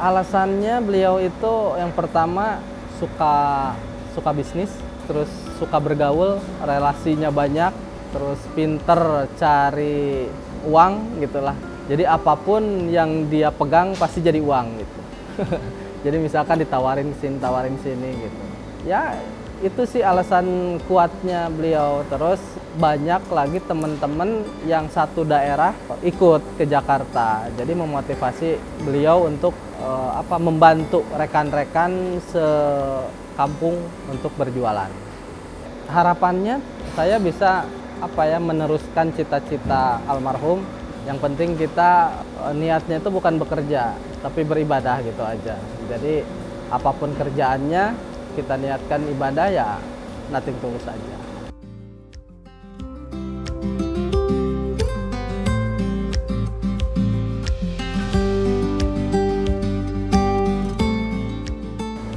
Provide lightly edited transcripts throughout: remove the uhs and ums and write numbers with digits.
Alasannya beliau itu yang pertama suka suka bisnis, terus suka bergaul, relasinya banyak, terus pinter cari uang gitulah. Jadi apapun yang dia pegang pasti jadi uang gitu. Jadi misalkan tawarin sini gitu. Ya itu sih alasan kuatnya beliau. Terus banyak lagi teman-teman yang satu daerah ikut ke Jakarta. Jadi memotivasi beliau untuk membantu rekan-rekan sekampung untuk berjualan. Harapannya saya bisa meneruskan cita-cita almarhum. Yang penting kita niatnya itu bukan bekerja, tapi beribadah gitu aja. Jadi apapun kerjaannya kita niatkan ibadah ya nothing tulus aja.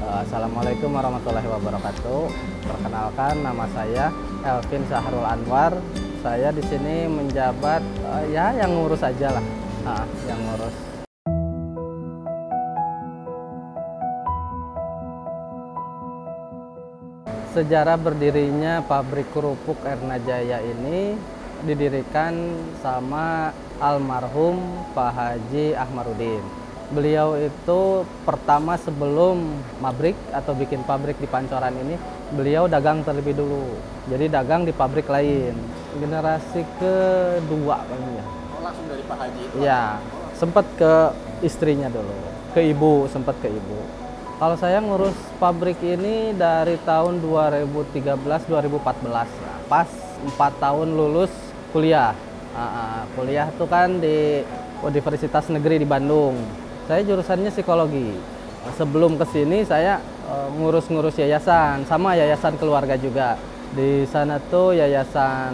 Assalamualaikum warahmatullahi wabarakatuh. Perkenalkan, nama saya Elvin Sahrul Anwar. Saya di sini menjabat yang ngurus aja lah, yang ngurus. Sejarah berdirinya pabrik kerupuk Erna Jaya ini didirikan sama almarhum Pak Haji Ahmarudin. Beliau itu pertama sebelum bikin pabrik di Pancoran ini, beliau dagang terlebih dulu. Jadi dagang di pabrik lain. Generasi kedua kayaknya. Oh, langsung dari Pak Haji itu? Ya, sempat ke istrinya dulu, ke ibu, sempat ke ibu. Kalau saya ngurus pabrik ini dari tahun 2013-2014, pas 4 tahun lulus kuliah. Kuliah itu kan di Universitas Negeri di Bandung. Saya jurusannya psikologi. Sebelum ke sini saya ngurus-ngurus yayasan, sama yayasan keluarga juga. Di sana tuh yayasan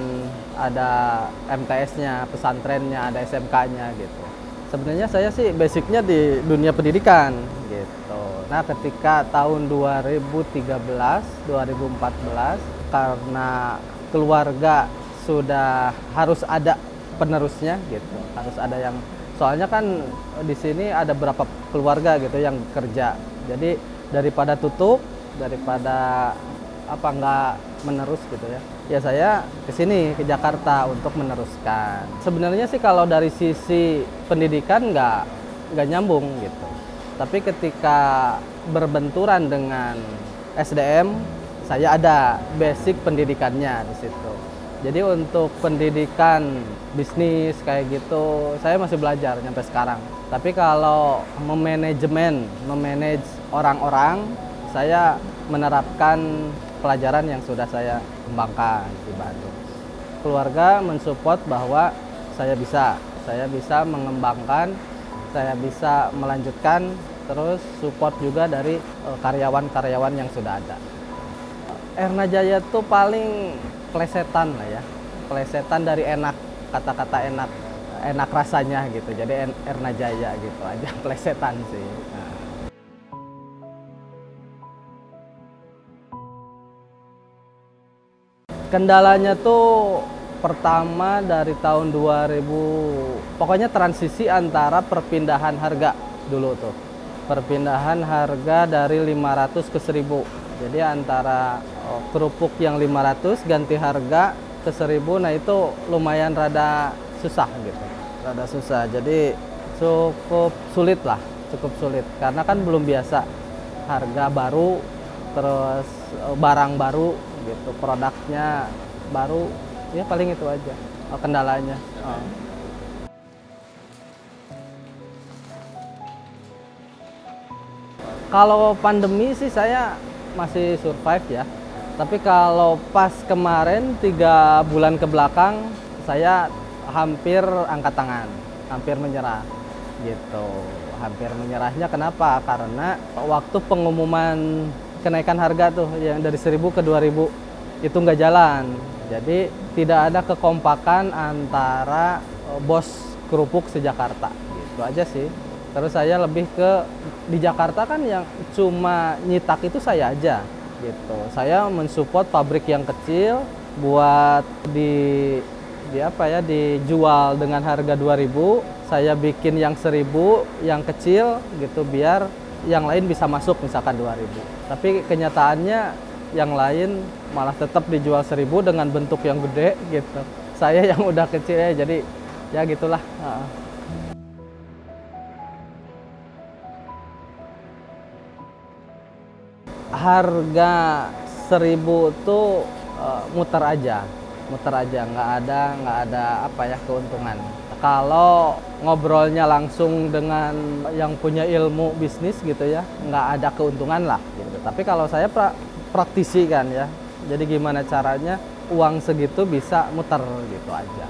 ada MTS-nya, pesantrennya, ada SMK-nya gitu. Sebenarnya saya sih basicnya di dunia pendidikan gitu. Nah, ketika tahun 2013-2014 karena keluarga sudah harus ada penerusnya gitu, harus ada yang soalnya kan di sini ada berapa keluarga gitu yang kerja. Jadi daripada tutup, daripada nggak menerus gitu ya. Ya saya ke sini ke Jakarta untuk meneruskan. Sebenarnya sih kalau dari sisi pendidikan nggak nyambung gitu. Tapi ketika berbenturan dengan SDM, saya ada basic pendidikannya di situ. Jadi untuk pendidikan bisnis kayak gitu, saya masih belajar sampai sekarang. Tapi kalau memanage orang-orang, saya menerapkan pelajaran yang sudah saya kembangkan di Bandung. Keluarga mensupport bahwa saya bisa mengembangkan, saya bisa melanjutkan, terus support juga dari karyawan-karyawan yang sudah ada. Erna Jaya tuh paling plesetan lah ya, plesetan dari enak, kata-kata enak rasanya gitu. Jadi Erna Jaya gitu aja, plesetan sih. Nah. Kendalanya tuh pertama dari tahun 2000, pokoknya transisi antara perpindahan harga dulu tuh. Perpindahan harga dari 500 ke 1000. Jadi antara kerupuk yang 500 ganti harga ke 1000, nah itu lumayan rada susah gitu. Rada susah, jadi cukup sulit lah, cukup sulit. Karena kan belum biasa, harga baru, terus barang baru gitu, produknya baru, ya paling itu aja kendalanya. Kalau pandemi sih saya masih survive ya. Tapi kalau pas kemarin 3 bulan ke belakang saya hampir angkat tangan, hampir menyerah gitu. Hampir menyerahnya kenapa? Karena waktu pengumuman kenaikan harga tuh yang dari 1000 ke 2000 itu nggak jalan. Jadi tidak ada kekompakan antara bos kerupuk se-Jakarta gitu aja sih. Terus saya lebih ke di Jakarta kan yang cuma nyitak itu saya aja gitu. Saya mensupport pabrik yang kecil buat dijual dengan harga 2000, saya bikin yang 1.000 yang kecil gitu biar yang lain bisa masuk misalkan 2.000. Tapi kenyataannya yang lain malah tetap dijual 1.000 dengan bentuk yang gede gitu. Saya yang udah kecil ya, jadi ya gitulah. Harga 1.000 tuh muter aja, nggak ada apa ya keuntungan. Kalau ngobrolnya langsung dengan yang punya ilmu bisnis gitu ya, nggak ada keuntungan lah gitu. Tapi kalau saya praktisi kan ya, jadi gimana caranya uang segitu bisa muter gitu aja.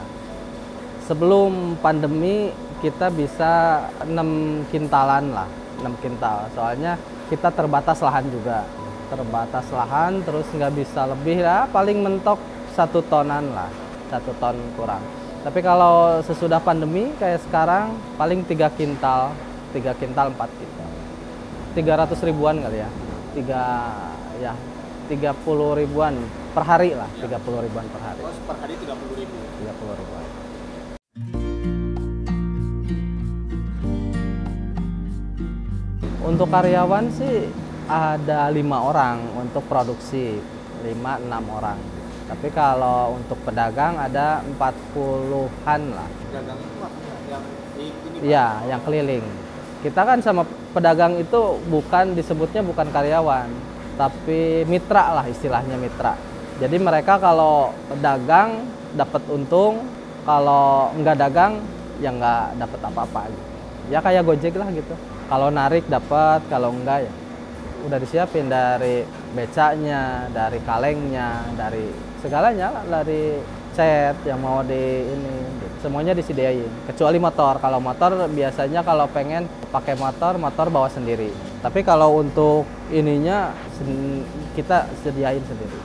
Sebelum pandemi kita bisa 6 kintalan lah, 6 kintal. Soalnya kita terbatas lahan juga, terbatas lahan terus nggak bisa lebih lah, paling mentok 1 tonan lah, 1 ton kurang. Tapi kalau sesudah pandemi kayak sekarang paling 3 kintal, 4 kintal. 300 ribuan kali ya. 30 ribuan per hari lah, 30 ribuan per hari. Oh, per hari 30 ribu. 30 ribuan. Untuk karyawan sih ada 5 orang untuk produksi, 5-6 orang. Tapi kalau untuk pedagang ada 40-an lah. Pedagang itu maksudnya yang ini? Iya, yang keliling. Kita kan sama pedagang itu disebutnya bukan karyawan, tapi mitra lah istilahnya mitra. Jadi mereka kalau dagang dapat untung, kalau nggak dagang ya nggak dapat apa-apa gitu. Ya kayak Gojek lah gitu. Kalau narik dapat, kalau enggak ya udah disiapin dari becaknya, dari kalengnya, dari segalanya lah, dari cat yang mau di ini, semuanya disediain. Kecuali motor. Kalau motor biasanya kalau pengen pakai motor bawa sendiri. Tapi kalau untuk ininya kita sediain sendiri.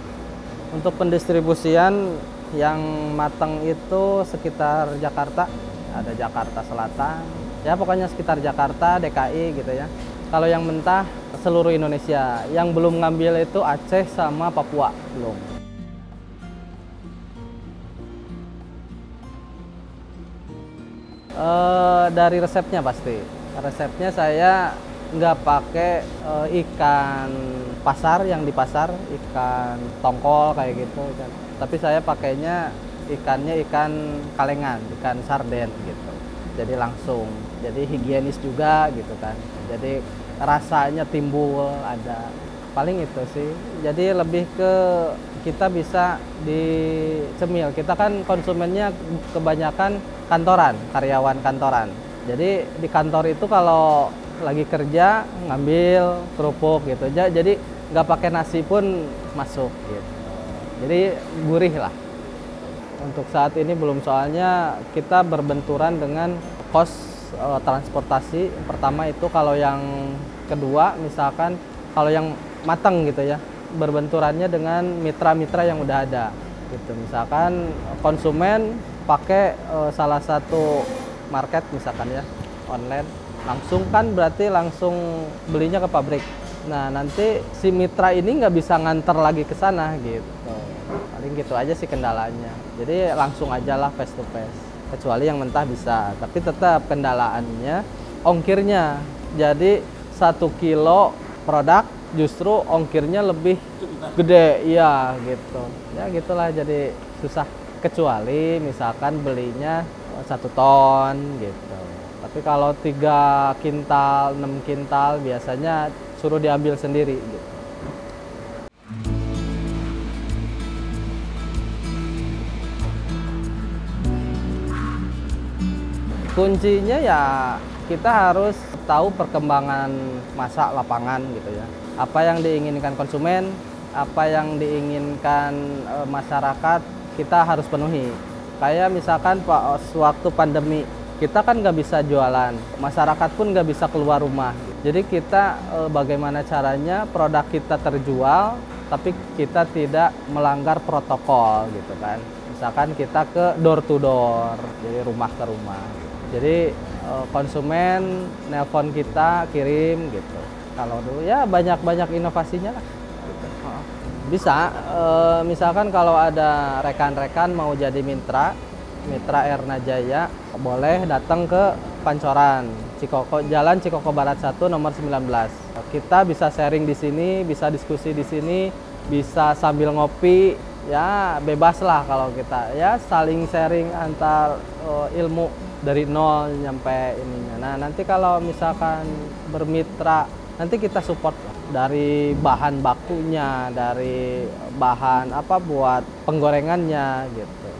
Untuk pendistribusian yang matang itu sekitar Jakarta, ada Jakarta Selatan. Ya pokoknya sekitar Jakarta, DKI gitu ya. Kalau yang mentah seluruh Indonesia, yang belum ngambil itu Aceh sama Papua belum. Dari resepnya pasti. Resepnya saya nggak pakai ikan pasar yang di pasar, ikan tongkol kayak gitu kan. Tapi saya pakainya ikannya ikan kalengan, ikan sarden gitu. Jadi langsung, jadi higienis juga gitu kan. Jadi rasanya timbul ada. Paling itu sih. Jadi lebih ke kita bisa dicemil. Kita kan konsumennya kebanyakan kantoran, karyawan kantoran. Jadi di kantor itu kalau lagi kerja ngambil kerupuk gitu aja. Jadi nggak pakai nasi pun masuk gitu. Jadi gurih lah. Untuk saat ini belum, soalnya kita berbenturan dengan kos transportasi. Pertama itu kalau yang kedua misalkan kalau yang matang gitu ya, berbenturannya dengan mitra-mitra yang udah ada gitu. Misalkan konsumen pakai salah satu market misalkan ya, online, langsung kan berarti langsung belinya ke pabrik. Nah nanti si mitra ini nggak bisa nganter lagi ke sana gitu. Paling gitu aja sih kendalanya. Jadi langsung aja lah face to face. Kecuali yang mentah bisa, tapi tetap kendalaannya ongkirnya. Jadi 1 kilo produk justru ongkirnya lebih gede, iya gitu. Ya gitulah, jadi susah. Kecuali misalkan belinya 1 ton gitu. Tapi kalau 3 kintal, 6 kintal biasanya suruh diambil sendiri gitu. Kuncinya ya kita harus tahu perkembangan masa lapangan gitu ya. Apa yang diinginkan konsumen, apa yang diinginkan masyarakat, kita harus penuhi. Kayak misalkan waktu pandemi, kita kan nggak bisa jualan, masyarakat pun nggak bisa keluar rumah. Jadi kita bagaimana caranya produk kita terjual, tapi kita tidak melanggar protokol gitu kan. Misalkan kita ke door to door, jadi rumah ke rumah. Jadi konsumen nelpon kita, kirim gitu. Kalau dulu ya banyak inovasinya lah. Gitu. Bisa, misalkan kalau ada rekan-rekan mau jadi mitra, Mitra Erna Jaya, boleh datang ke Pancoran, Jalan Cikoko Barat 1 nomor 19. Kita bisa sharing di sini, bisa diskusi di sini, bisa sambil ngopi, ya bebas lah kalau kita ya saling sharing antar ilmu dari nol nyampe ininya. Nah, nanti kalau misalkan bermitra, nanti kita support dari bahan bakunya, dari bahan apa buat penggorengannya gitu.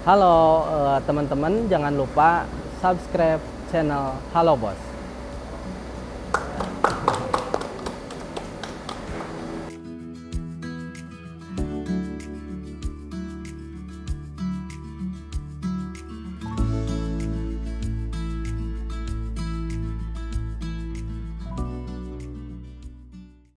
Halo teman-teman, jangan lupa subscribe channel Halo Bos.